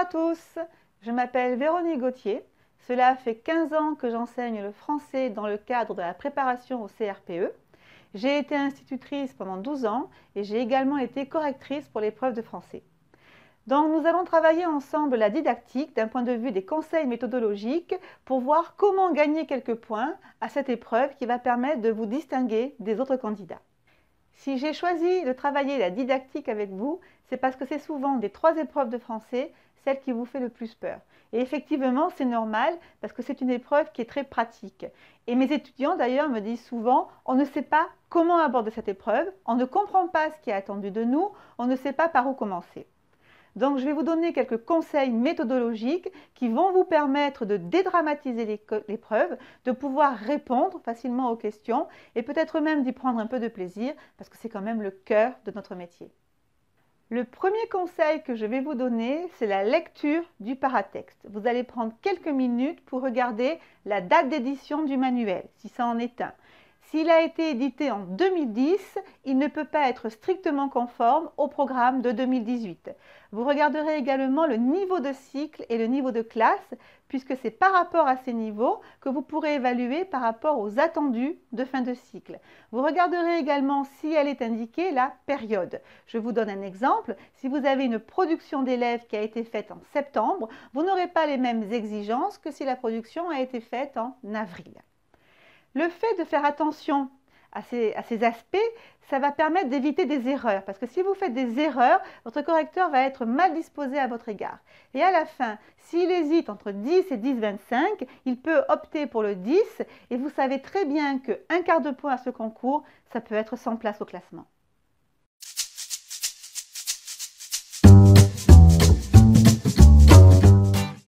à tous, je m'appelle Véronique Gauthier. Cela fait 15 ans que j'enseigne le français dans le cadre de la préparation au CRPE. J'ai été institutrice pendant 12 ans et j'ai également été correctrice pour l'épreuve de français. Donc nous allons travailler ensemble la didactique d'un point de vue des conseils méthodologiques pour voir comment gagner quelques points à cette épreuve qui va permettre de vous distinguer des autres candidats. Si j'ai choisi de travailler la didactique avec vous, c'est parce que c'est souvent des 3 épreuves de français celle qui vous fait le plus peur. Et effectivement, c'est normal parce que c'est une épreuve qui est très pratique. Et mes étudiants d'ailleurs me disent souvent, on ne sait pas comment aborder cette épreuve, on ne comprend pas ce qui est attendu de nous, on ne sait pas par où commencer. Donc je vais vous donner quelques conseils méthodologiques qui vont vous permettre de dédramatiser l'épreuve, de pouvoir répondre facilement aux questions et peut-être même d'y prendre un peu de plaisir parce que c'est quand même le cœur de notre métier. Le premier conseil que je vais vous donner, c'est la lecture du paratexte. Vous allez prendre quelques minutes pour regarder la date d'édition du manuel, si ça en est un. S'il a été édité en 2010, il ne peut pas être strictement conforme au programme de 2018. Vous regarderez également le niveau de cycle et le niveau de classe, puisque c'est par rapport à ces niveaux que vous pourrez évaluer par rapport aux attendus de fin de cycle. Vous regarderez également si elle est indiquée la période. Je vous donne un exemple. Si vous avez une production d'élèves qui a été faite en septembre, vous n'aurez pas les mêmes exigences que si la production a été faite en avril. Le fait de faire attention à ces aspects, ça va permettre d'éviter des erreurs. Parce que si vous faites des erreurs, votre correcteur va être mal disposé à votre égard. Et à la fin, s'il hésite entre 10 et 10,25, il peut opter pour le 10. Et vous savez très bien qu'un quart de point à ce concours, ça peut être 100 places au classement.